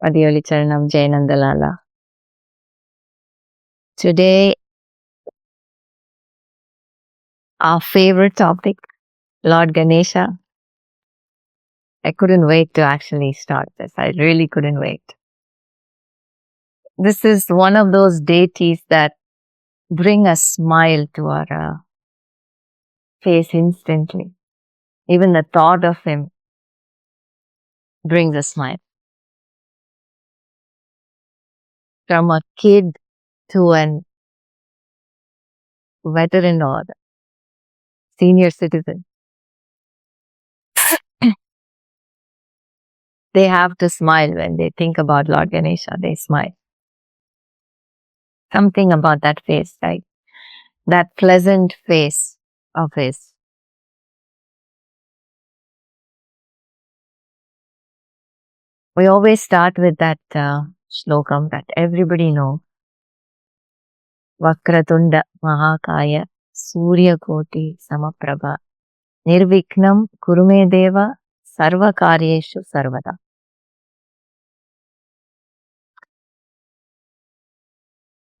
Mathioli Charanam, Jai Nandalala. Today, our favorite topic, Lord Ganesha. I couldn't wait to actually start this. I really couldn't wait. This is one of those deities that bring a smile to our face instantly. Even the thought of him brings a smile. From a kid to an veteran or senior citizen, they have to smile when they think about Lord Ganesha. They smile. Something about that face, right? That pleasant face of his. We always start with that shlokam that everybody knows. Vakratunda Mahakaya Surya Koti Samaprabha Nirviknam Kurume Deva Sarva Karyeshu Sarvada.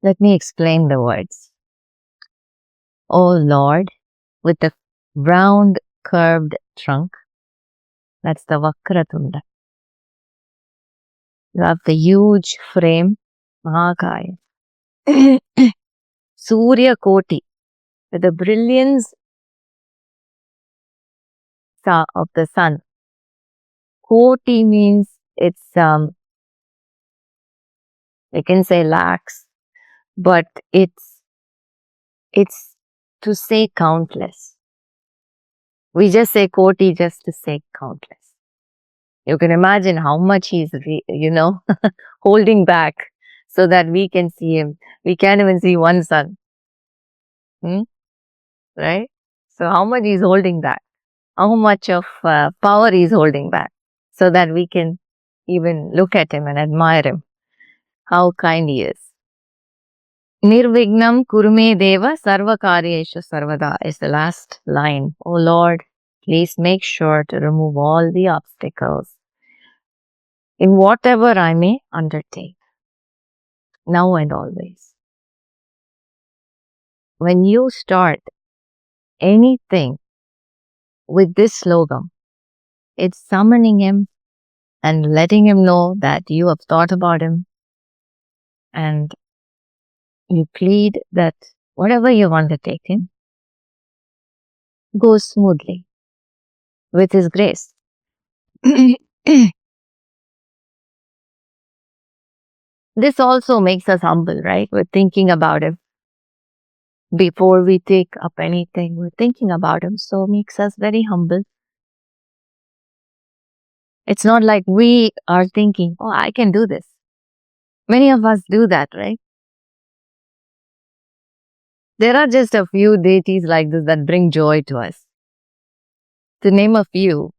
Let me explain the words. O Lord, with the round curved trunk, that's the Vakratunda. You have the huge frame, Mahakaya. Surya Koti, with the brilliance of the sun. Koti means it's, we can say lakhs, but it's to say countless. We just say Koti just to say countless. You can imagine how much he's, holding back so that we can see him. We can't even see one sun. Right? So how much he's holding back? How much of power he's holding back so that we can even look at him and admire him. How kind he is. Nirvignam kurume deva sarva karyeshu sarvada is the last line. Oh Lord, please make sure to remove all the obstacles in whatever I may undertake, now and always. When you start anything with this slogan, it's summoning him and letting him know that you have thought about him, and you plead that whatever you undertake him goes smoothly with his grace. This also makes us humble, right? We're thinking about him. Before we take up anything, we're thinking about him. So it makes us very humble. It's not like we are thinking, oh, I can do this. Many of us do that, right? There are just a few deities like this that bring joy to us. To name a few,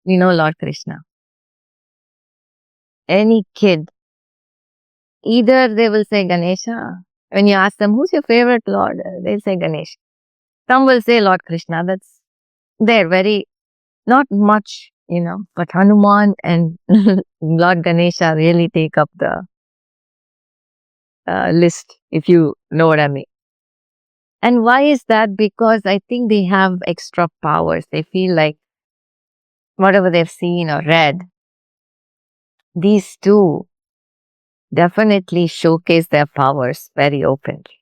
we know Lord Krishna. Any kid, either they will say Ganesha. When you ask them, who's your favorite Lord? They'll say Ganesha. Some will say Lord Krishna. That's there, very, not much, but Hanuman and Lord Ganesha really take up the list, if you know what I mean. And why is that? Because I think they have extra powers. They feel like whatever they've seen or read, these two definitely showcase their powers very openly.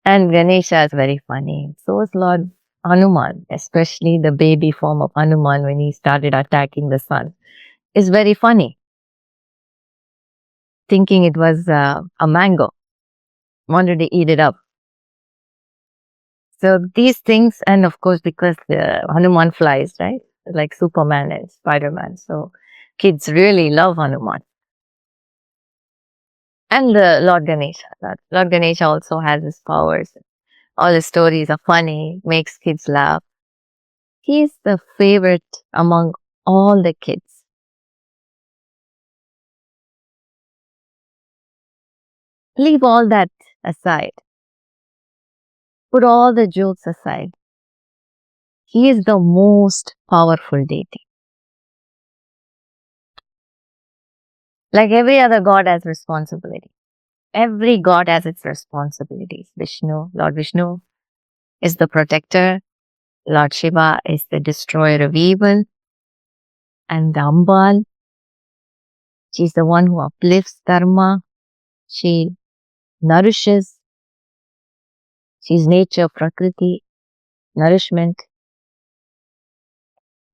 And Ganesha is very funny. So is Lord Hanuman, especially the baby form of Hanuman when he started attacking the sun, is very funny. Thinking it was a mango, wanted to eat it up. So these things, and of course, because the Hanuman flies, right? Like Superman and Spider-Man. So kids really love Hanuman. And the Lord Ganesha. Lord Ganesha also has his powers. All his stories are funny, makes kids laugh. He's the favorite among all the kids. Leave all that aside. Put all the jokes aside. He is the most powerful deity. Like every other god has responsibility. Every god has its responsibilities. Lord Vishnu is the protector. Lord Shiva is the destroyer of evil. And the Ambal, she's the one who uplifts dharma. She nourishes. She's nature, prakriti, nourishment.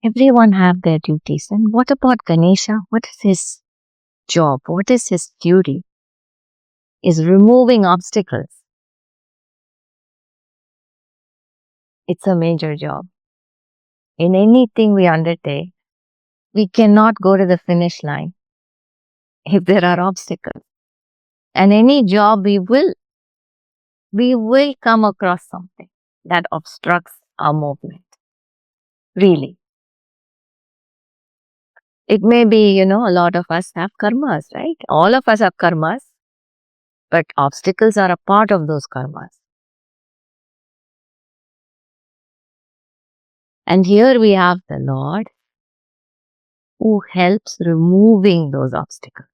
Everyone have their duties. And what about Ganesha? What is his job? What is his duty? Is removing obstacles. It's a major job. In anything we undertake, we cannot go to the finish line if there are obstacles. And any job we will come across something that obstructs our movement. Really. It may be, a lot of us have karmas, right? All of us have karmas, but obstacles are a part of those karmas. And here we have the Lord who helps removing those obstacles.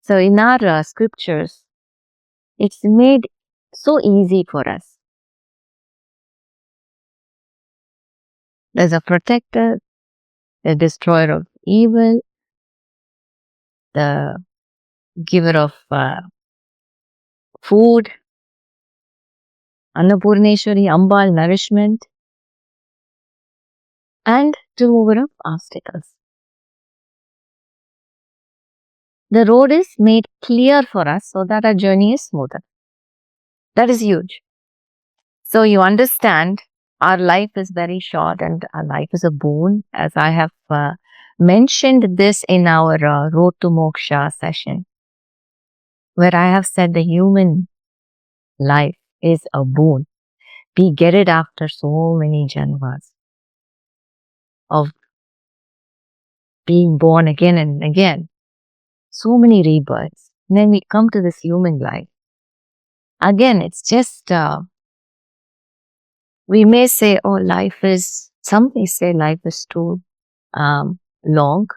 So in our scriptures, it's made so easy for us. There's a protector, the destroyer of evil, the giver of food, Annapurneshwari, Ambal, nourishment, and remover of obstacles. The road is made clear for us so that our journey is smoother. That is huge. So you understand our life is very short and our life is a boon, as I have mentioned this in our Road to Moksha session, where I have said the human life is a boon. We get it after so many janmas of being born again and again. So many rebirths. And then we come to this human life. Again, it's just, we may say, some may say life is too long,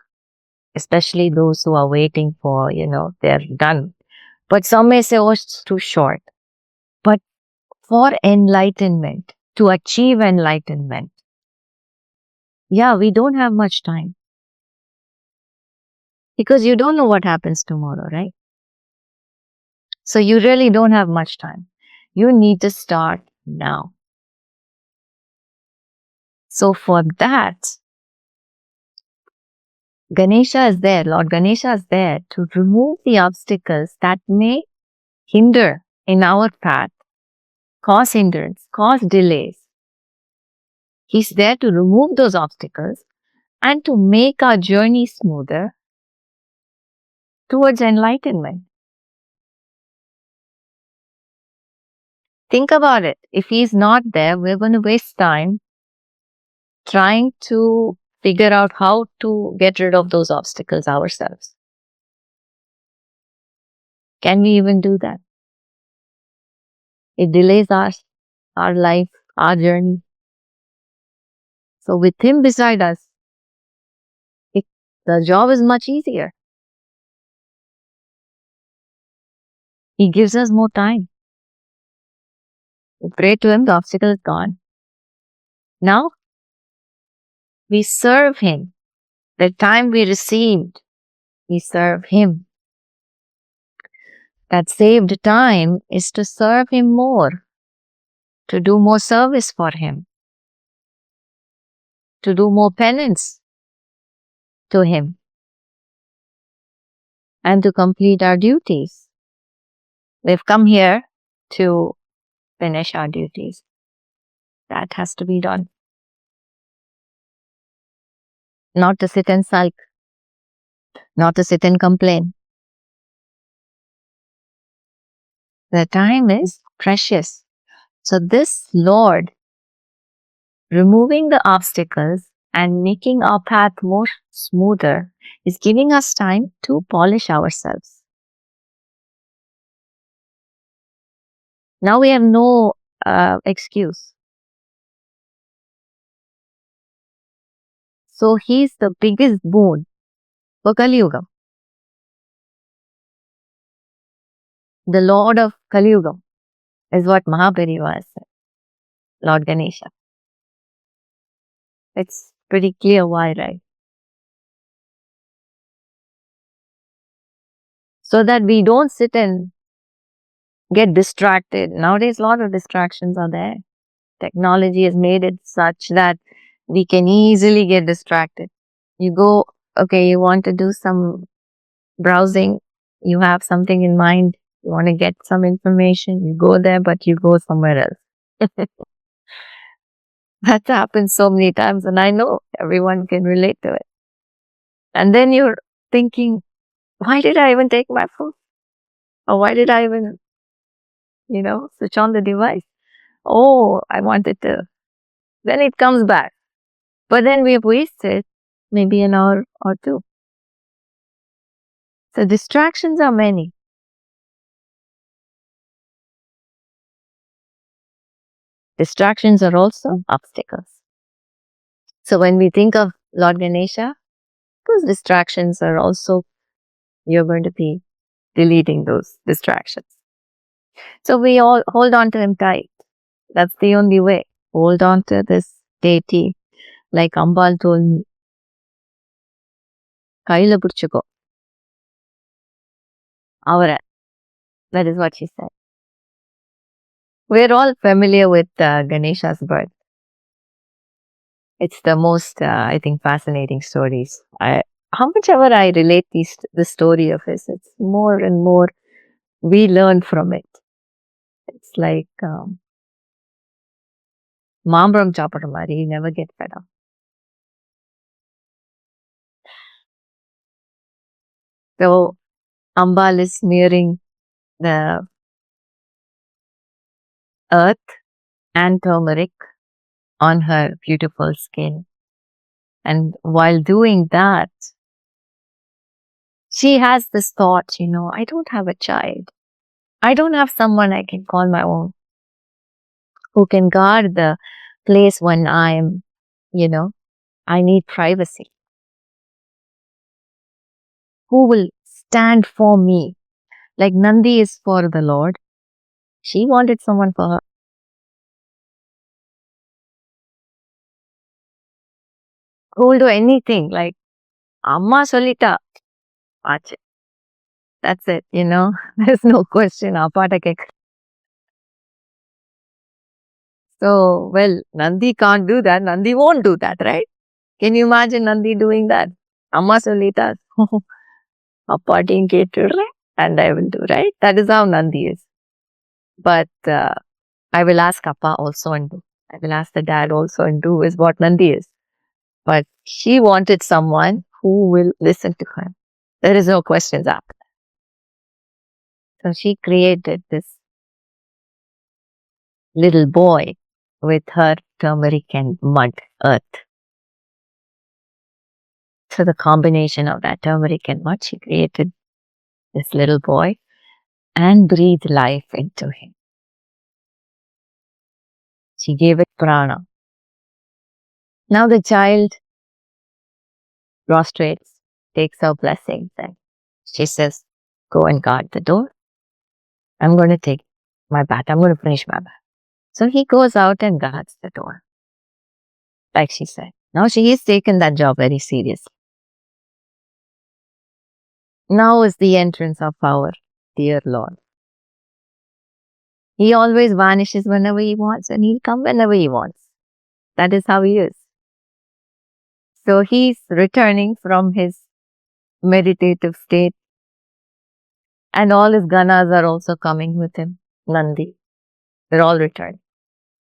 especially those who are waiting for, they're done. But some may say, it's too short. But for enlightenment, to achieve enlightenment, we don't have much time. Because you don't know what happens tomorrow, right? So you really don't have much time. You need to start now. So for that, Ganesha is there, Lord Ganesha is there to remove the obstacles that may hinder in our path, cause hindrance, cause delays. He's there to remove those obstacles and to make our journey smoother towards enlightenment. Think about it. If he's not there, we're going to waste time trying to figure out how to get rid of those obstacles ourselves. Can we even do that? It delays our life, our journey. So with him beside us, the job is much easier. He gives us more time. We pray to him, the obstacle is gone. Now, we serve him. The time we received, we serve him. That saved time is to serve him more, to do more service for him, to do more penance to him, and to complete our duties. We've come here to finish our duties. That has to be done. Not to sit and sulk, not to sit and complain. The time is precious. So this Lord, removing the obstacles and making our path more smoother, is giving us time to polish ourselves. Now we have no excuse. So he's the biggest boon for Kali Yuga. The Lord of Kali Yuga is what Mahabharata said, Lord Ganesha. It's pretty clear why, right? So that we don't sit and get distracted. Nowadays, a lot of distractions are there. Technology has made it such that we can easily get distracted. You go, okay, you want to do some browsing, you have something in mind, you want to get some information, you go there, but you go somewhere else. That's happened so many times, and I know everyone can relate to it. And then you're thinking, why did I even take my phone? Or why did I even, switch on the device? Oh, I wanted to. Then it comes back. But then we have wasted maybe an hour or two. So distractions are many. Distractions are also obstacles. So when we think of Lord Ganesha, those distractions are also, you're going to be deleting those distractions. So we all hold on to him tight. That's the only way. Hold on to this deity. Like Ambal told me, Kaila Purchuko. Avara. That is what she said. We're all familiar with Ganesha's birth. It's the most, I think, fascinating stories. How much ever I relate the story of his, it's more and more we learn from it. It's like Mambram Chaparamari, you never get fed up. So Ambal is smearing the earth and turmeric on her beautiful skin. And while doing that, she has this thought, I don't have a child. I don't have someone I can call my own who can guard the place when I'm, I need privacy. Who will stand for me? Like Nandi is for the Lord. She wanted someone for her. Who will do anything? Like, Amma solita. Ache. That's it, There's no question. So, well, Nandi can't do that. Nandi won't do that, right? Can you imagine Nandi doing that? Amma solita. Appating cater, and I will do, right? That is how Nandi is. But I will ask Appa also and do. I will ask the dad also and do is what Nandi is. But she wanted someone who will listen to her. There is no questions after. So she created this little boy with her turmeric and mud earth. So the combination of that turmeric and mud, she created this little boy and breathed life into him. She gave it prana. Now the child prostrates, takes her blessings, and she says, go and guard the door. I'm going to take my bath. I'm going to finish my bath. So he goes out and guards the door. Like she said. Now she has taken that job very seriously. Now is the entrance of our dear Lord. He always vanishes whenever he wants and he'll come whenever he wants. That is how he is. So he's returning from his meditative state and all his ganas are also coming with him. Nandi. They're all returning.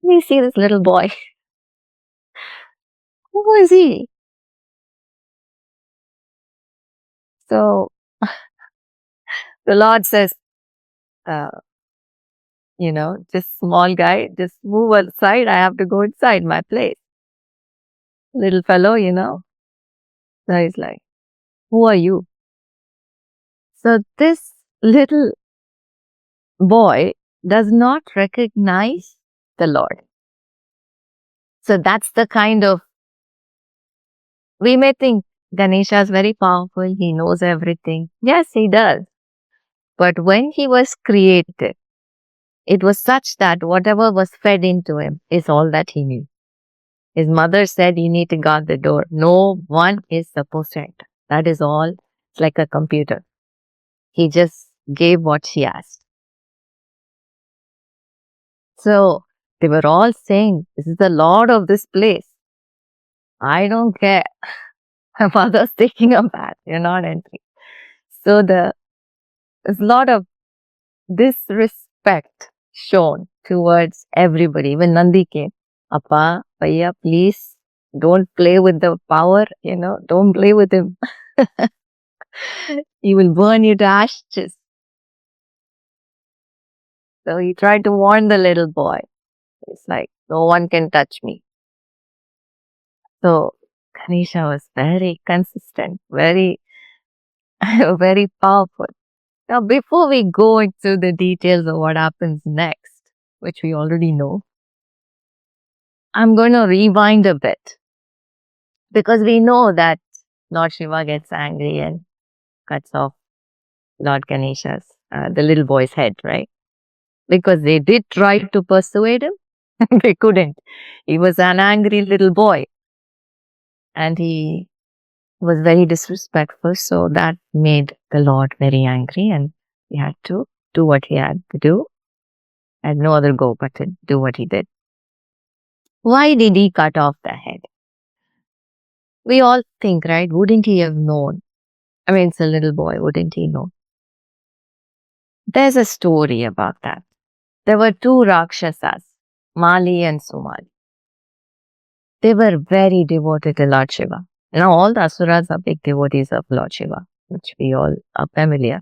We see this little boy. Who is he? So the Lord says, this small guy, just move aside. I have to go inside my place. Little fellow, So he's like, who are you? So this little boy does not recognize the Lord. So that's the kind of, we may think Ganesha is very powerful. He knows everything. Yes, he does. But when he was created, it was such that whatever was fed into him is all that he knew. His mother said, "You need to guard the door. No one is supposed to enter." That is all. It's like a computer. He just gave what she asked. So they were all saying, "This is the Lord of this place. I don't care. My mother's taking a bath. You're not entering." So there's a lot of disrespect shown towards everybody. When Nandi came, "Appa, Paya, please don't play with the power, don't play with him. He will burn you to ashes." So he tried to warn the little boy. It's like, no one can touch me. So Ganesha was very consistent, very, very powerful. Now, before we go into the details of what happens next, which we already know, I'm going to rewind a bit because we know that Lord Shiva gets angry and cuts off Lord Ganesha's, the little boy's head, right? Because they did try to persuade him. They couldn't. He was an angry little boy and he was very disrespectful. So that made the Lord very angry and he had to do what he had to do. Had no other go but to do what he did. Why did he cut off the head? We all think, right? Wouldn't he have known? I mean, it's a little boy. Wouldn't he know? There's a story about that. There were two Rakshasas, Mali and Sumali. They were very devoted to Lord Shiva. Now, all the Asuras are big devotees of Lord Shiva, which we all are familiar.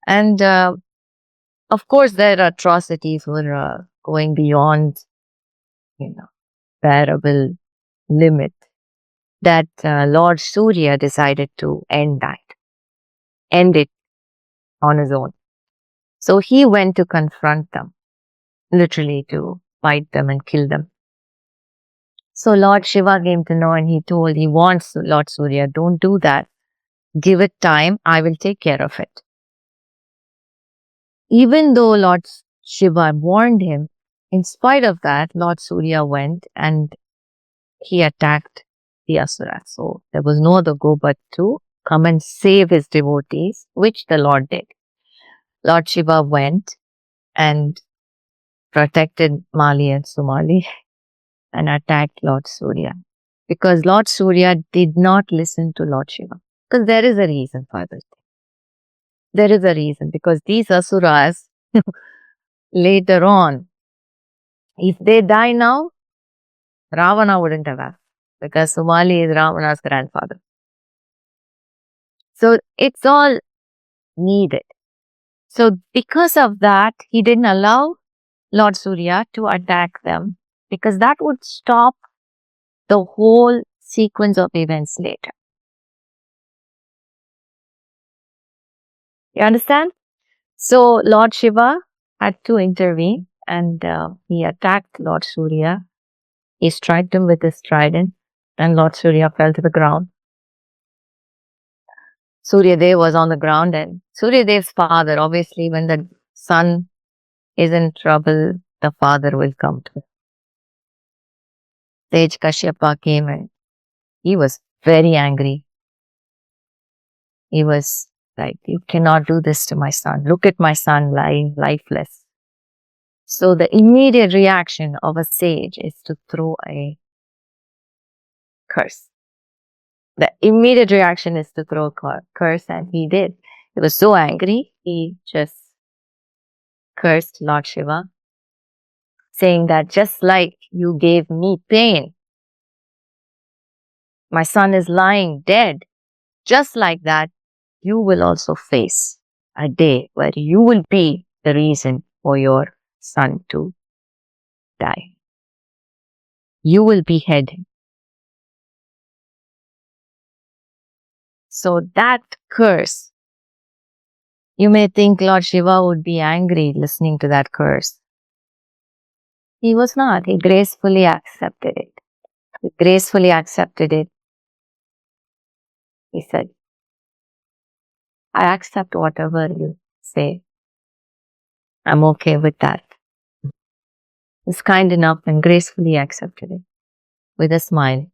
And of course, their atrocities were going beyond, bearable limit that Lord Surya decided to end it on his own. So he went to confront them, literally to fight them and kill them. So Lord Shiva came to know and he wants Lord Surya, "Don't do that. Give it time. I will take care of it." Even though Lord Shiva warned him, in spite of that, Lord Surya went and he attacked the Asura. So there was no other go but to come and save his devotees, which the Lord did. Lord Shiva went and protected Mali and Sumali and attacked Lord Surya. Because Lord Surya did not listen to Lord Shiva. Because there is a reason for this. There is a reason. Because these Asuras, later on, if they die now, Ravana wouldn't have asked. Because Sumali is Ravana's grandfather. So it's all needed. So because of that, he didn't allow Lord Surya to attack them. Because that would stop the whole sequence of events later. You understand? So Lord Shiva had to intervene and he attacked Lord Surya. He struck him with his trident and Lord Surya fell to the ground. Surya Dev was on the ground and Surya Dev's father, obviously when the son is in trouble, the father will come to him. Sage Kashyapa came and he was very angry. He was like, "You cannot do this to my son. Look at my son lying lifeless." So the immediate reaction of a sage is to throw a curse. The immediate reaction is to throw a curse and he did. He was so angry, he just cursed Lord Shiva, saying that just like you gave me pain, my son is lying dead, just like that, you will also face a day where you will be the reason for your son to die. You will behead him. So that curse, you may think Lord Shiva would be angry listening to that curse. He was not. He gracefully accepted it. He said, I accept whatever you say. I'm okay with that. He's kind enough and gracefully accepted it with a smile.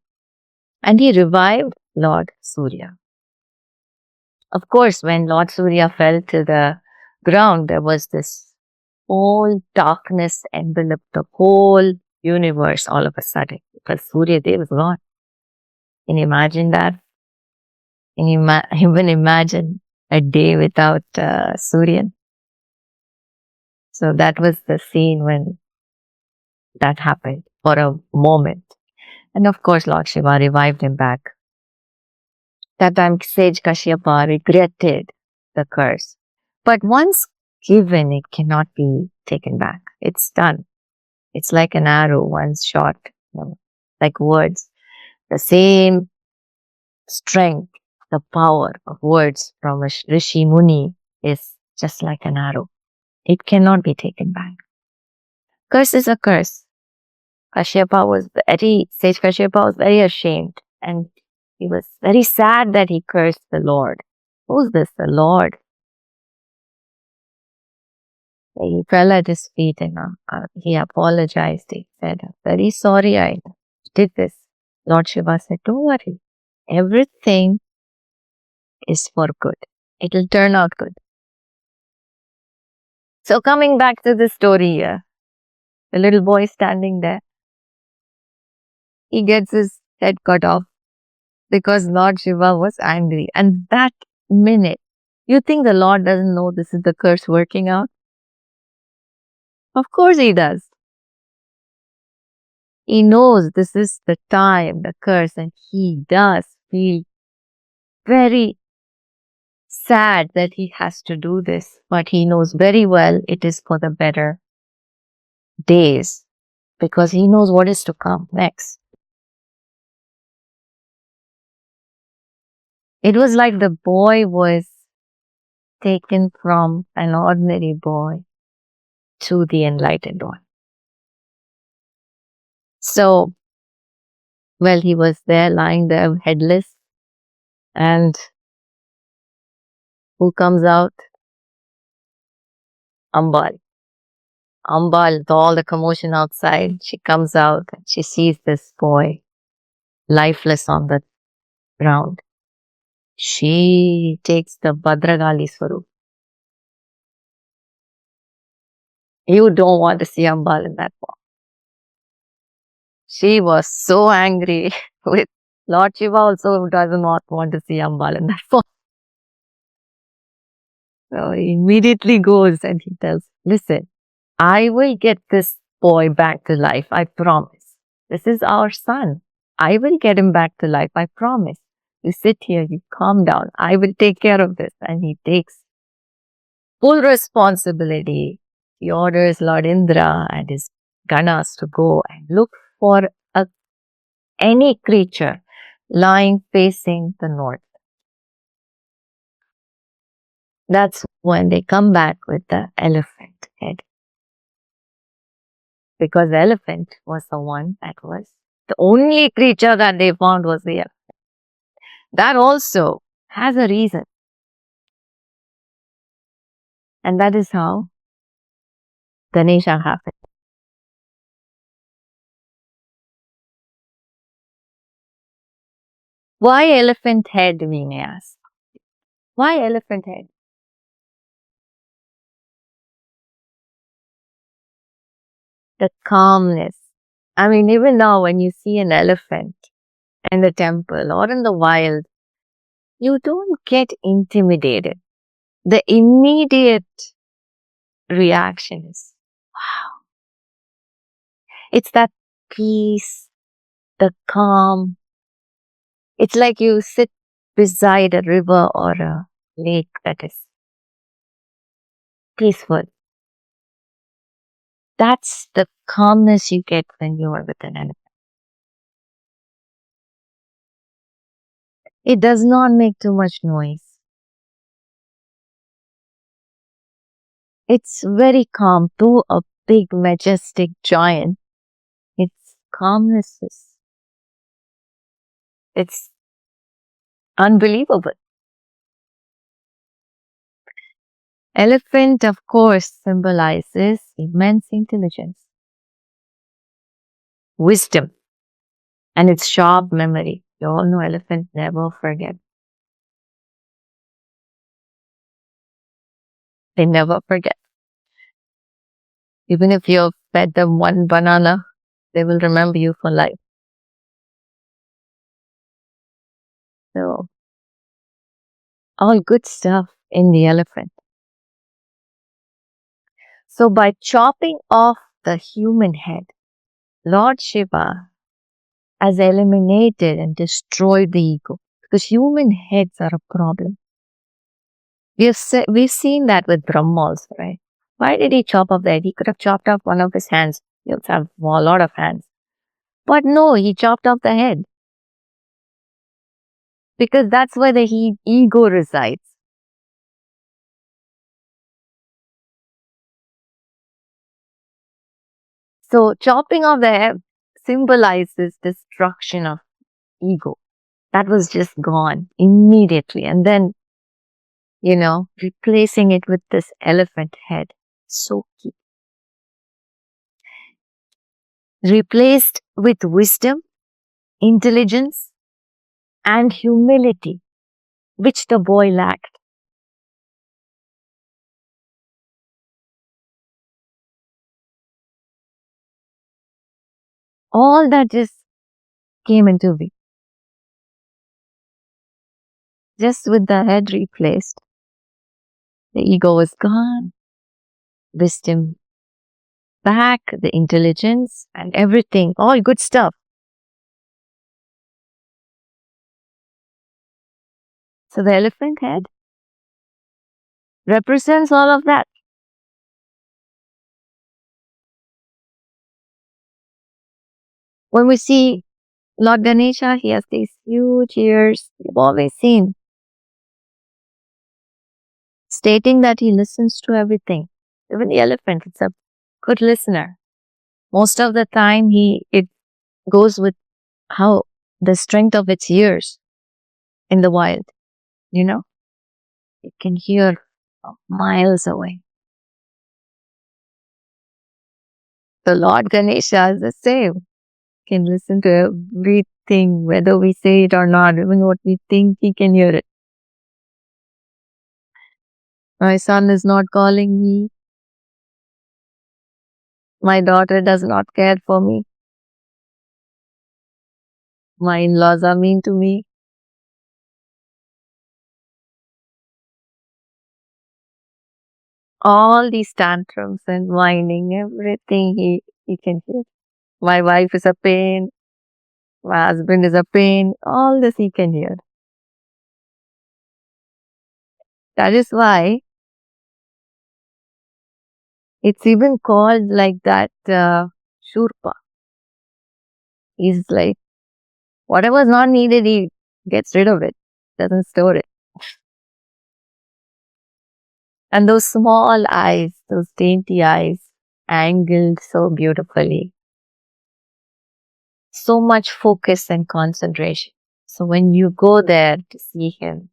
And he revived Lord Surya. Of course, when Lord Surya fell to the ground, there was this whole darkness enveloped the whole universe all of a sudden because Surya Dev was gone. Can you imagine that? Can you even imagine a day without Surya? So that was the scene when that happened for a moment. And of course, Lord Shiva revived him back. That time, Sage Kashyapa regretted the curse. But once given, it cannot be taken back. It's done. It's like an arrow once shot, like words. The same strength, the power of words from a Rishi Muni is just like an arrow. It cannot be taken back. Curse is a curse. Sage Kashyapa was very ashamed and he was very sad that he cursed the Lord. Who's this, the Lord? He fell at his feet and he apologized. He said, I'm very sorry I did this. Lord Shiva said, don't worry. Everything is for good. It will turn out good. So coming back to the story here, the little boy standing there, he gets his head cut off because Lord Shiva was angry. And that minute, you think the Lord doesn't know this is the curse working out? Of course he does. He knows this is the time, the curse, and he does feel very sad that he has to do this. But he knows very well it is for the better days because he knows what is to come next. It was like the boy was taken from an ordinary boy to the enlightened one. So, well, he was there lying there headless, and who comes out? Ambal. Ambal, with all the commotion outside, she comes out and she sees this boy lifeless on the ground. She takes the Bhadragali Swarup. You don't want to see Ambal in that form. She was so angry with Lord Shiva also does not want to see Ambal in that form. So he immediately goes and he tells, listen, I will get this boy back to life, I promise. This is our son. I will get him back to life, I promise. You sit here, you calm down. I will take care of this. And he takes full responsibility. He orders Lord Indra and his Ganas to go and look for any creature lying facing the north. That's when they come back with the elephant head. Because the elephant was the one that was the only creature that they found was the elephant. That also has a reason. And that is how Ganesha happened. Why elephant head, we may ask? Why elephant head? The calmness. I mean, even now when you see an elephant in the temple or in the wild, you don't get intimidated. The immediate reaction is, wow. It's that peace, the calm. It's like you sit beside a river or a lake that is peaceful. That's the calmness you get when you are with an elephant. It does not make too much noise. It's very calm. To a big, majestic giant, its calmness is, it's Unbelievable. Elephant, of course, symbolizes immense intelligence, wisdom, and its sharp memory. You all know elephants never forget. They never forget. Even if you've fed them one banana, they will remember you for life. So, all good stuff in the elephant. So, by chopping off the human head, Lord Shiva has eliminated and destroyed the ego. Because human heads are a problem. We've seen that with Brahma also, right? Why did he chop off the head? He could have chopped off one of his hands. He also have a lot of hands. But no, he chopped off the head. Because that's where the ego resides. So chopping off the head symbolizes destruction of ego. That was just gone immediately. And then, replacing it with this elephant head. So key. Replaced with wisdom, intelligence, and humility, which the boy lacked. All that just came into view. Just with the head replaced, the ego was gone, wisdom back, the intelligence, and everything, all good stuff. So the elephant head represents all of that. When we see Lord Ganesha, he has these huge ears. We've always seen, stating that he listens to everything. Even the elephant, it's a good listener. Most of the time, it goes with how the strength of its ears in the wild. It can hear miles away. The Lord Ganesha is the same. Can listen to everything, whether we say it or not. Even what we think, he can hear it. My son is not calling me. My daughter does not care for me. My in-laws are mean to me. All these tantrums and whining, everything he can hear. My wife is a pain. My husband is a pain. All this he can hear. That is why it's even called like that, Shurpa. He's like, whatever's not needed, he gets rid of it, doesn't store it. And those small eyes, those dainty eyes, angled so beautifully. So much focus and concentration. So when you go there to see him,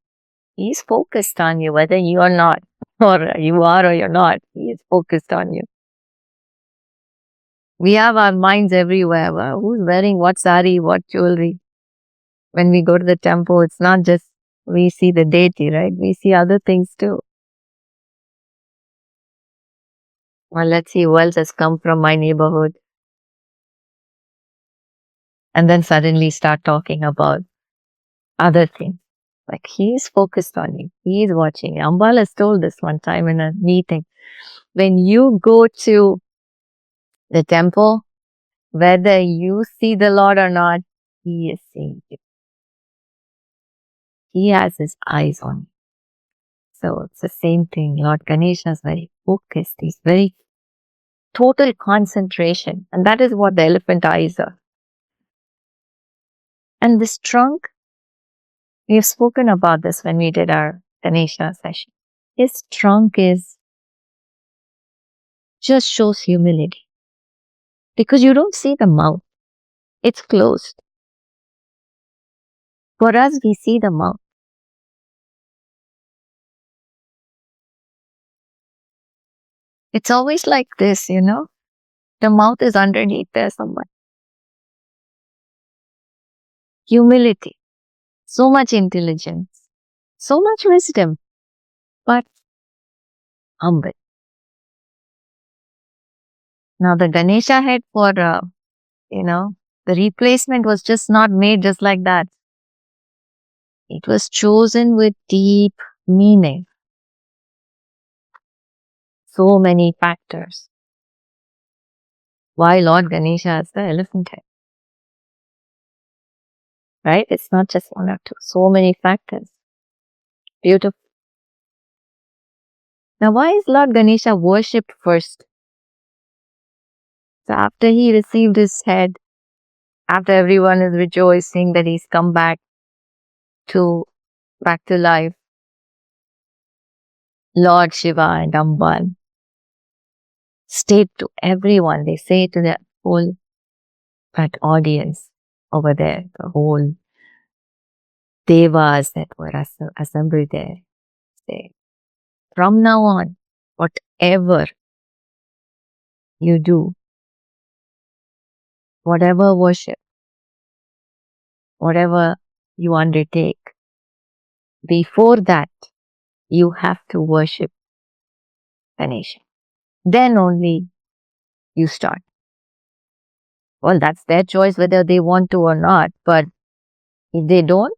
he's focused on you, whether you are not, or you are or you're not. He is focused on you. We have our minds everywhere. Well, who's wearing what sari, what jewelry? When we go to the temple, it's not just we see the deity, right? We see other things too. Well, let's see who else has come from my neighborhood. And then suddenly start talking about other things. Like he's focused on you. He's watching. Ambal has told this one time in a meeting. When you go to the temple, whether you see the Lord or not, he is seeing you. He has his eyes on you. So it's the same thing. Lord Ganesha is very focused. He's very total concentration. And that is what the elephant eyes are. And this trunk, we have spoken about this when we did our Ganesha session. His trunk just shows humility. Because you don't see the mouth. It's closed. For us, we see the mouth. It's always like this, The mouth is underneath there somewhere. Humility, so much intelligence, so much wisdom, but humble. Now the Ganesha head for, the replacement was just not made just like that. It was chosen with deep meaning. So many factors. Why Lord Ganesha has the elephant head? Right? It's not just one or two. So many factors. Beautiful. Now, why is Lord Ganesha worshipped first? So after he received his head, after everyone is rejoicing that he's come back to life, Lord Shiva and Ambal state to everyone, they say to the whole that audience over there, the whole devas that were assembled there, say, from now on, whatever you do, whatever worship, whatever you undertake, before that, you have to worship Ganesha. Then only you start. Well, that's their choice whether they want to or not. But if they don't,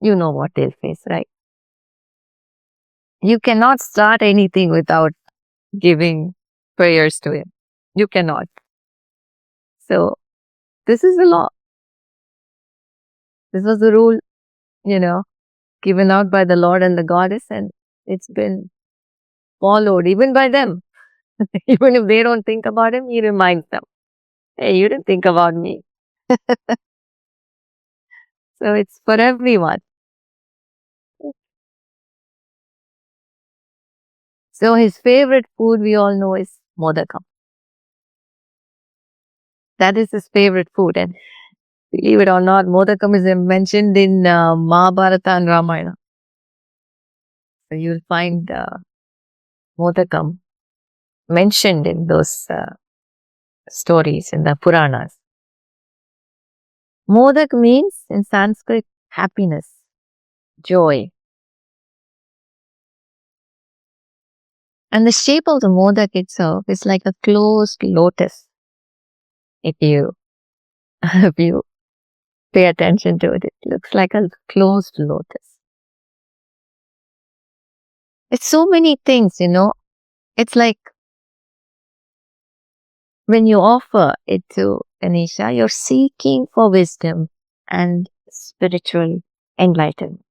you know what they'll face, right? You cannot start anything without giving prayers to him. You cannot. So, this is the law. This was the rule, given out by the Lord and the Goddess, and it's been followed even by them. Even if they don't think about him, he reminds them, hey, you didn't think about me. So it's for everyone. So his favorite food, we all know, is modakam. That is his favorite food. And believe it or not, modakam is mentioned in Mahabharata and Ramayana. So you'll find modakam mentioned in those stories in the puranas. Modak means in Sanskrit happiness, joy. And the shape of the modak itself is like a closed lotus. If you pay attention to it, it looks like a closed lotus. It's so many things, It's like when you offer it to Ganesha, you're seeking for wisdom and spiritual enlightenment.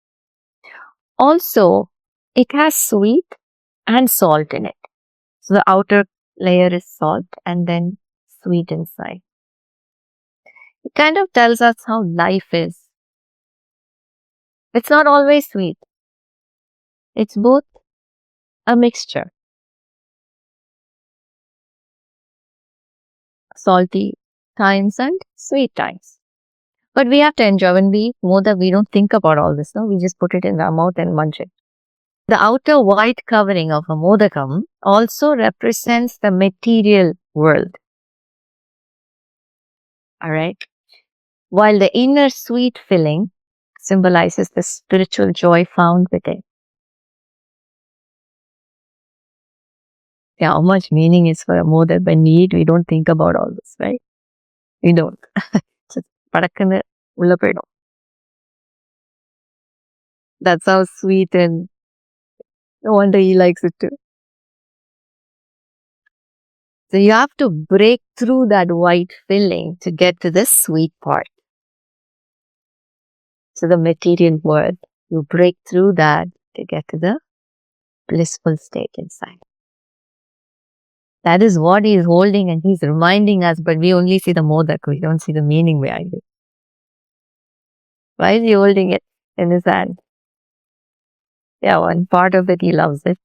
Also, it has sweet and salt in it. So the outer layer is salt and then sweet inside. It kind of tells us how life is. It's not always sweet. It's both a mixture. Salty times and sweet times. But we have to enjoy. When we eat modak, we don't think about all this. No, we just put it in our mouth and munch it. The outer white covering of a modakam also represents the material world. Alright? While the inner sweet filling symbolizes the spiritual joy found within. Yeah, how much meaning is for a modak when we eat, we don't think about all this, right? We don't. Just padakkannu ulla poidum. That's how sweet, and no wonder he likes it too. So you have to break through that white filling to get to the sweet part. So the material world, you break through that to get to the blissful state inside. That is what he is holding, and he's reminding us, but we only see the modak, we don't see the meaning behind it. Why is he holding it in his hand? Yeah, one part of it, he loves it.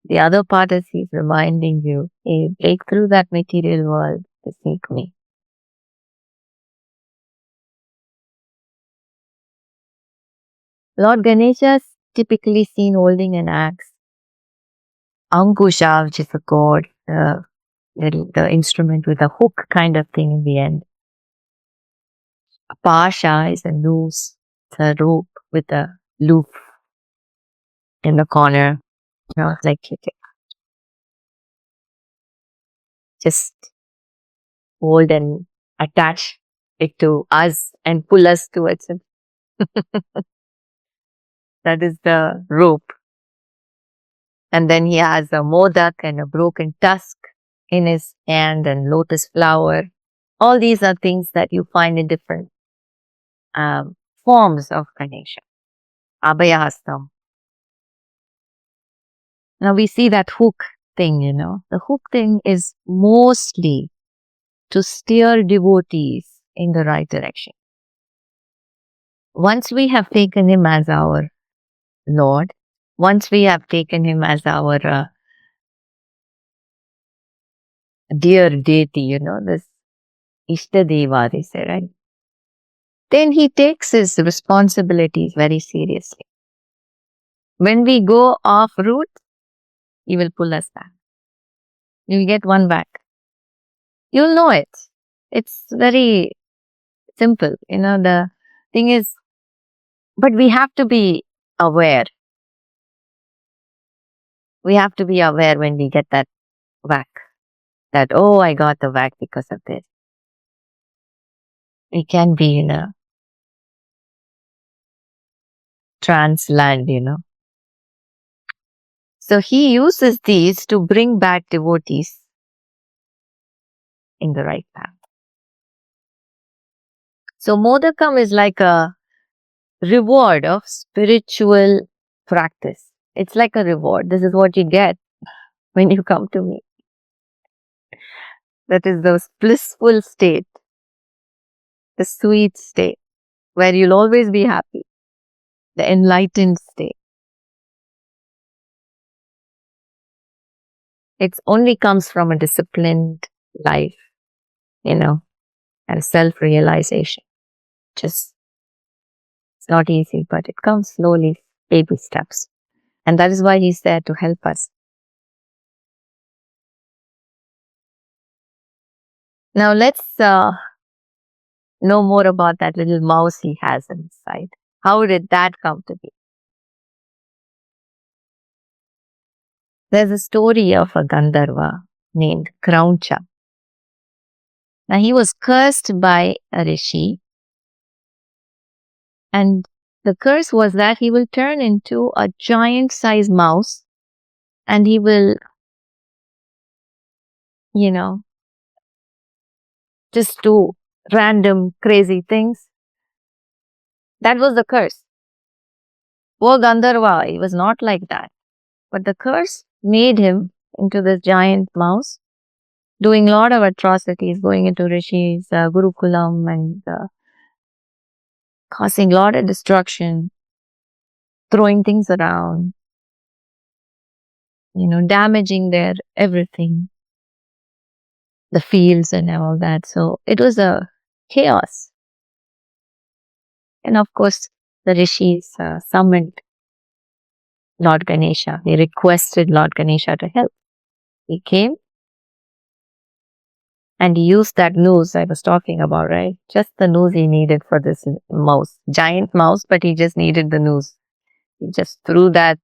The other part is he's reminding you, hey, break through that material world to seek me. Lord Ganesha is typically seen holding an axe. Angusha, which is a god, the instrument with a hook kind of thing in the end. A pasha is a noose, it's a rope with a loop in the corner. Like you can just hold and attach it to us and pull us towards him. That is the rope. And then he has a modak and a broken tusk in his hand and lotus flower. All these are things that you find in different forms of Ganesha. Abhayahastam. Now we see that hook thing, The hook thing is mostly to steer devotees in the right direction. Once we have taken him as our Lord, once we have taken him as our dear deity, this Ishtadeva, they say, right? Then he takes his responsibilities very seriously. When we go off route, he will pull us back. You'll get one back. You'll know it. It's very simple. The thing is, but we have to be aware. We have to be aware when we get that whack. That, oh, I got the whack because of this. We can be in a trance land, So he uses these to bring back devotees in the right path. So Modakam is like a reward of spiritual practice. It's like a reward. This is what you get when you come to me. That is the blissful state, the sweet state, where you'll always be happy, the enlightened state. It only comes from a disciplined life, and self-realization. It's not easy, but it comes slowly, baby steps. And that is why he's there to help us. Now let's know more about that little mouse he has inside. How did that come to be? There's a story of a Gandharva named Krauncha. Now he was cursed by a rishi, and the curse was that he will turn into a giant-sized mouse and he will, just do random crazy things. That was the curse. Poor Gandharva, he was not like that. But the curse made him into this giant mouse, doing a lot of atrocities, going into rishis, Gurukulam, and causing a lot of destruction, throwing things around, damaging their everything, the fields and all that. So it was a chaos. And of course, the rishis summoned Lord Ganesha. They requested Lord Ganesha to help. He came and he used that noose I was talking about, right? Just the noose he needed for this mouse. Giant mouse, but he just needed the noose. He just threw that,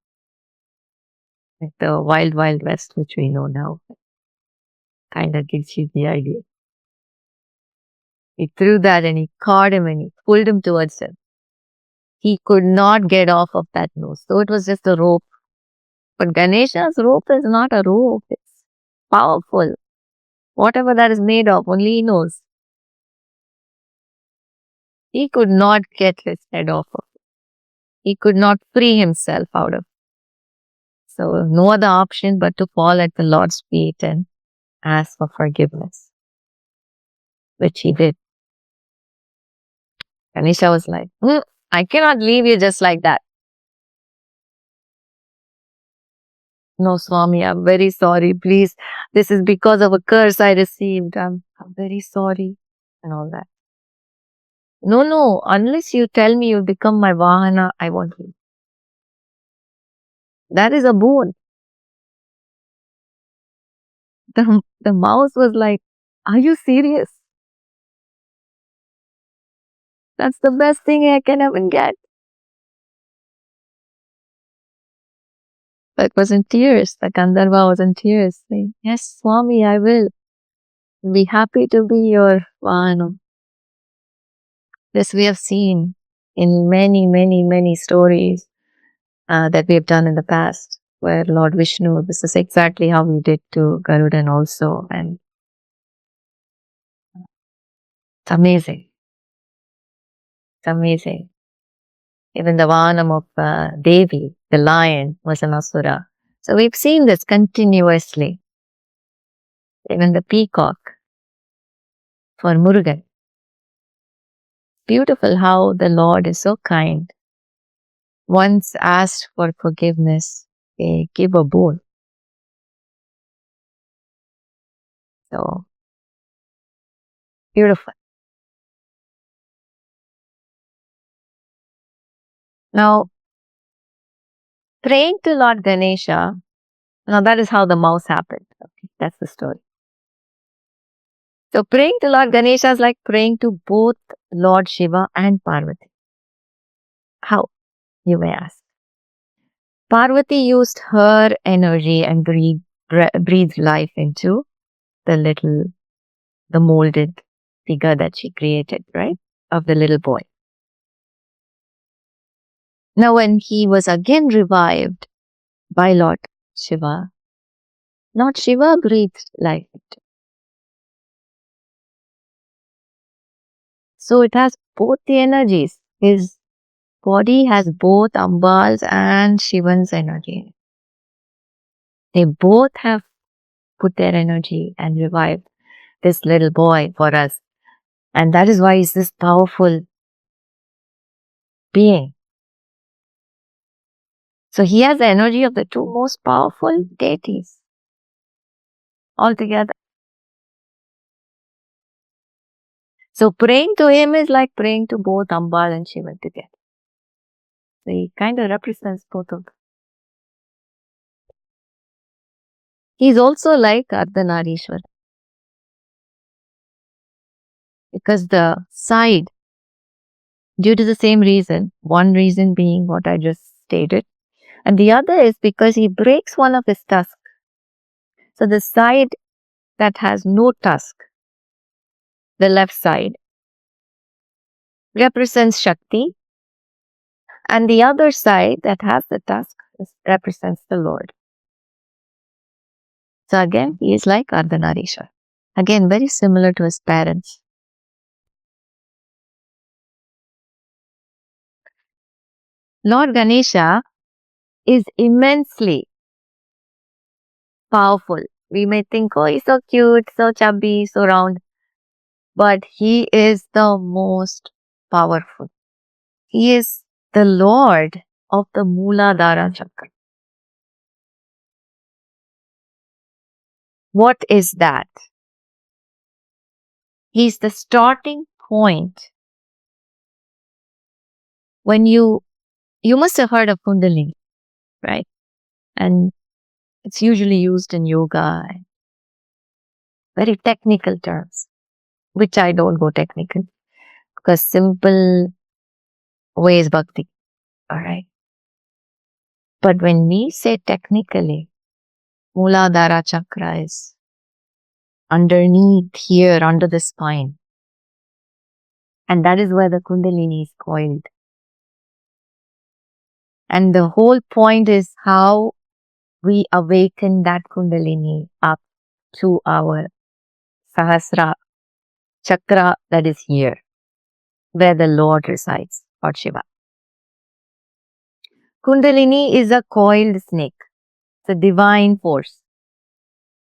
like the wild, wild west, which we know now. Kind of gives you the idea. He threw that and he caught him and he pulled him towards him. He could not get off of that noose. So it was just a rope. But Ganesha's rope is not a rope. It's powerful. Whatever that is made of, only he knows. He could not get his head off of it. He could not free himself out of it. So no other option but to fall at the Lord's feet and ask for forgiveness, which he did. Ganesha was like, I cannot leave you just like that. No, Swami, I'm very sorry. Please, this is because of a curse I received. I'm very sorry. And all that. No, no, unless you tell me you'll become my Vahana, I won't leave. That is a boon. The mouse was like, are you serious? That's the best thing I can even get. But was in tears. The Gandharva was in tears, saying, yes, Swami, I will be happy to be your Vahana. This we have seen in many, many, many stories that we have done in the past, where Lord Vishnu, this is exactly how he did to Garudan also. And it's amazing. It's amazing. Even the Vahanam of Devi, the lion, was an Asura. So we've seen this continuously. Even the peacock for Murugan. Beautiful how the Lord is so kind. Once asked for forgiveness, they give a boon. So beautiful. Now, praying to Lord Ganesha, now that is how the mouse happened. Okay, that's the story. So praying to Lord Ganesha is like praying to both Lord Shiva and Parvati. How, you may ask? Parvati used her energy and breathed life into the molded figure that she created, right? Of the little boy. Now, when he was again revived by Lord Shiva, Lord Shiva breathed life into. So it has both the energies. His body has both Ambal's and Shivan's energy. They both have put their energy and revived this little boy for us. And that is why he's this powerful being. So he has the energy of the two most powerful deities altogether. So praying to him is like praying to both Ambal and Shiva together. So he kind of represents both of them. He's also like Ardhanarishwar. Because the side, due to the same reason, one reason being what I just stated, and the other is because he breaks one of his tusks. So the side that has no tusk, the left side, represents Shakti, and the other side that has the tusk represents the Lord. So again, he is like Ardhanarishwar. Again, very similar to his parents. Lord Ganesha is immensely powerful. We may think, oh, he's so cute, so chubby, so round. But he is the most powerful. He is the Lord of the Mooladhara Chakra. What is that? He's the starting point. When you must have heard of Kundalini, right? And it's usually used in yoga, very technical terms, which I don't go technical because simple way is bhakti, all right? But when we say technically, Mooladhara Chakra is underneath here, under the spine. And that is where the Kundalini is coiled. And the whole point is how we awaken that Kundalini up to our Sahasra Chakra that is here, where the Lord resides, or Shiva. Kundalini is a coiled snake. It's a divine force.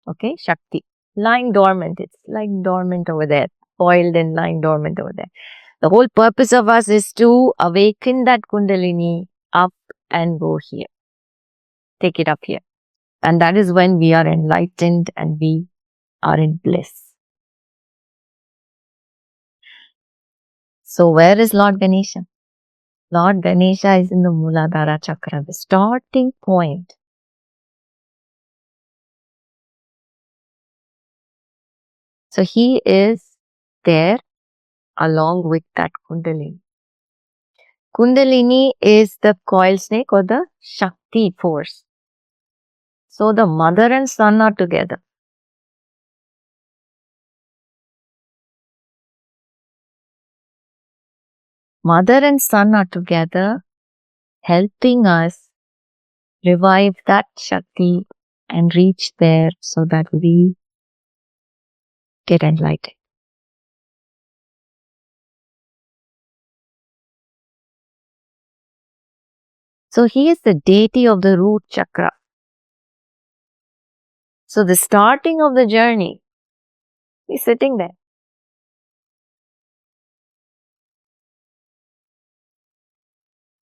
Okay, Shakti. Lying dormant. It's lying dormant over there. Coiled and lying dormant over there. The whole purpose of us is to awaken that Kundalini up and go here. Take it up here. And that is when we are enlightened and we are in bliss. So where is Lord Ganesha? Lord Ganesha is in the Muladhara Chakra, the starting point. So he is there along with that Kundalini. Kundalini is the coil snake or the Shakti force. So the mother and son are together. Mother and son are together, helping us revive that Shakti and reach there so that we get enlightened. So he is the deity of the root chakra. So the starting of the journey, he's sitting there.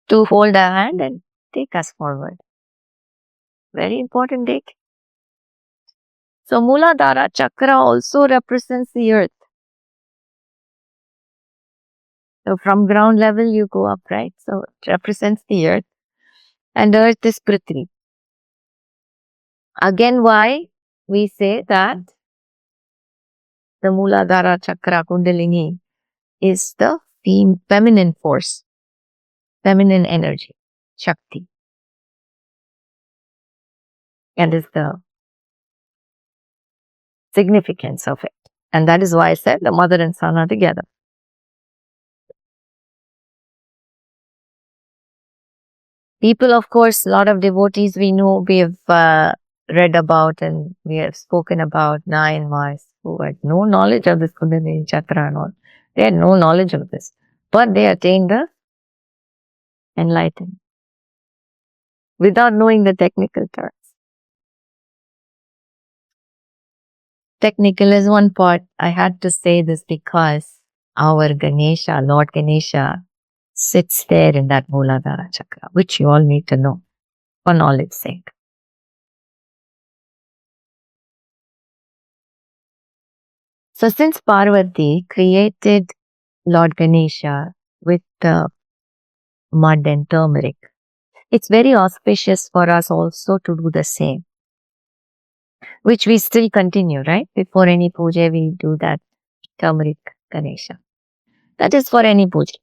To hold our hand and take us forward. Very important date. So Muladhara chakra also represents the earth. So from ground level you go up, right? So it represents the earth. And earth is Prithvi. Again, why we say that the Muladhara chakra Kundalini is the feminine force, feminine energy, Shakti. And is the significance of it. And that is why I said the mother and son are together. People, of course, a lot of devotees we know, we have read about and we have spoken about Nayanmars who had no knowledge of this Kundalini chakra and all. They had no knowledge of this, but they attained the enlightenment without knowing the technical terms. Technical is one part. I had to say this because our Ganesha, Lord Ganesha, sits there in that Muladhara chakra, which you all need to know for knowledge sake. So since Parvati created Lord Ganesha with the mud and turmeric, it's very auspicious for us also to do the same, which we still continue, right? Before any puja, we do that turmeric Ganesha. That is for any puja.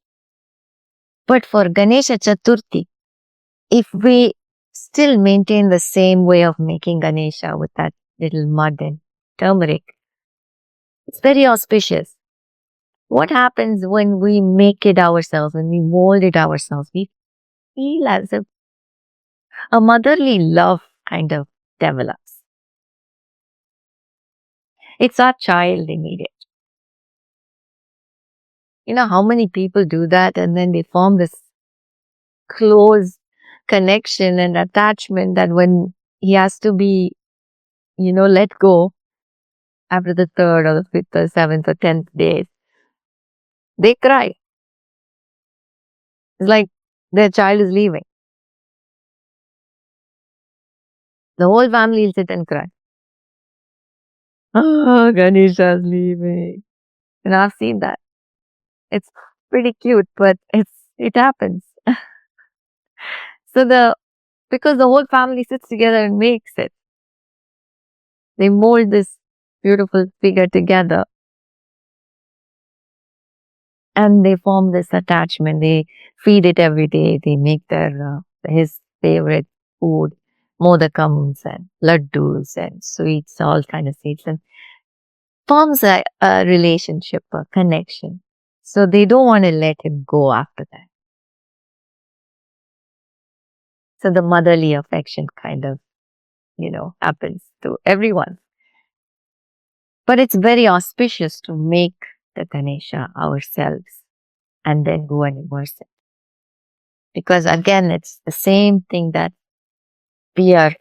But for Ganesha Chaturthi, if we still maintain the same way of making Ganesha with that little mud and turmeric, it's very auspicious. What happens when we make it ourselves, when we mold it ourselves? We feel as if a motherly love kind of develops. It's our child immediate. You know how many people do that and then they form this close connection and attachment that when he has to be, let go after the third or the fifth or seventh or 10th days, they cry. It's like their child is leaving. The whole family will sit and cry. Oh, Ganesha's leaving. And I've seen that. It's pretty cute, but it happens. So because the whole family sits together and makes it. They mold this beautiful figure together. And they form this attachment. They feed it every day. They make his favorite food, modakams and laddus and sweets, all kind of sweets, and forms a relationship, a connection. So they don't want to let him go after that. So the motherly affection kind of, happens to everyone. But it's very auspicious to make the Ganesha ourselves and then go and immerse it. Because again, it's the same thing that we are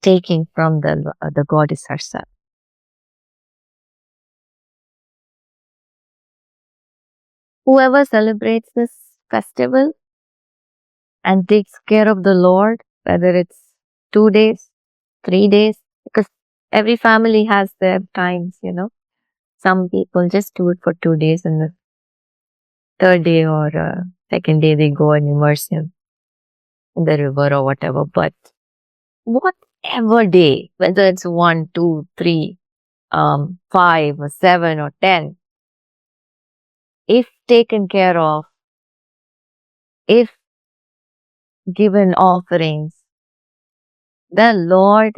taking from the goddess herself. Whoever celebrates this festival and takes care of the Lord, whether it's 2 days, 3 days, because every family has their times, Some people just do it for 2 days and third day or second day they go and immerse him in the river or whatever. But whatever day, whether it's 1, 2, 3, 5 or 7 or 10, if taken care of, if given offerings, the Lord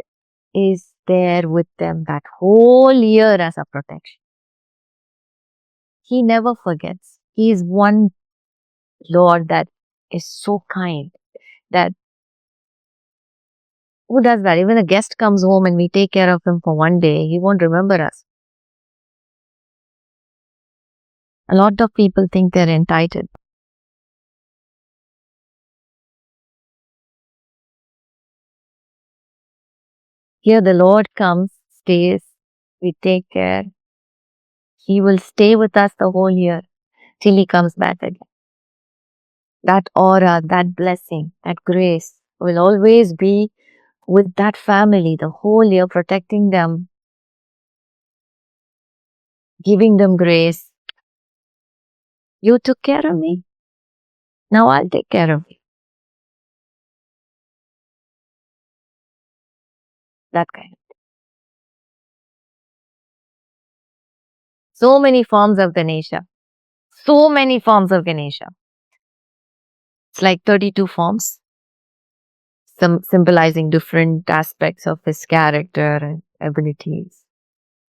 is there with them that whole year as a protection. He never forgets. He is one Lord that is so kind that who does that? Even a guest comes home and we take care of him for one day, he won't remember us. A lot of people think they're entitled. Here the Lord comes, stays, we take care. He will stay with us the whole year till he comes back again. That aura, that blessing, that grace will always be with that family the whole year, protecting them, giving them grace. You took care of me. Now I'll take care of you. That kind of. So many forms of Ganesha. So many forms of Ganesha. It's like 32 forms, some symbolizing different aspects of his character and abilities.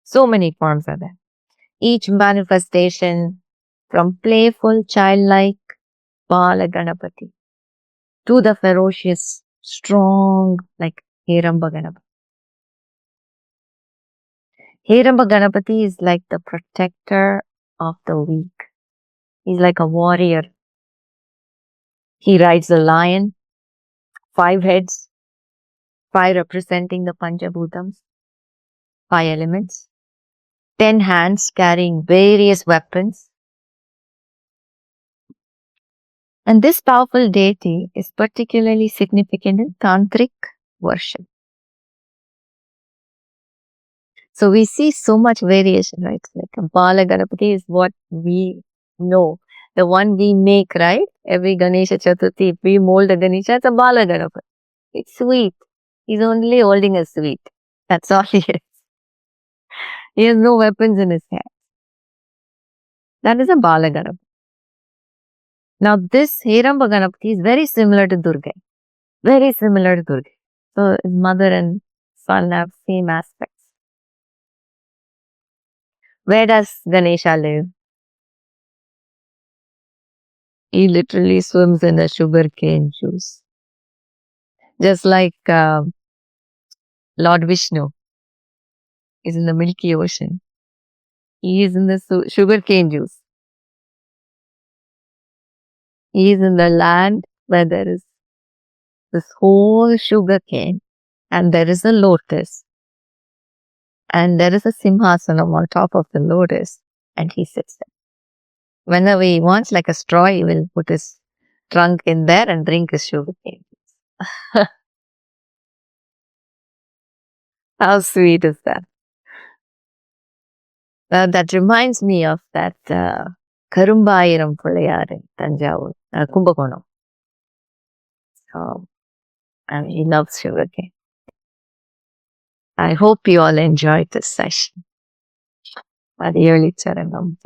So many forms are there. Each manifestation from playful, childlike Bala Ganapati to the ferocious, strong, like Heramba Ganapati. Heramba Ganapati is like the protector of the weak. He's like a warrior. He rides a lion, 5 heads, 5 representing the Panchabhutams, 5 elements, 10 hands carrying various weapons. And this powerful deity is particularly significant in Tantric worship. So we see so much variation, right? Like Bala Ganapati is what we know. The one we make, right? Every Ganesha Chaturthi, if we mold a Ganesha, it's a Bala Ganapati. It's sweet. He's only holding a sweet. That's all he is. He has no weapons in his hand. That is a Bala Ganapati. Now this Heramba Ganapati is very similar to Durga. Very similar to Durga. So his mother and son have same aspects. Where does Ganesha live? He literally swims in a sugarcane juice. Just like Lord Vishnu is in the Milky Ocean. He is in the sugarcane juice. He is in the land where there is this whole sugarcane and there is a lotus. And there is a simhasanam on top of the lotus and he sits there. Whenever he wants, like a straw, he will put his trunk in there and drink his sugarcane. How sweet is that? That reminds me of that Karumbayiram Pullayar in Tanjavur, Kumbakonam. So, he loves sugarcane. I hope you all enjoyed this session. Mathioli Charanam.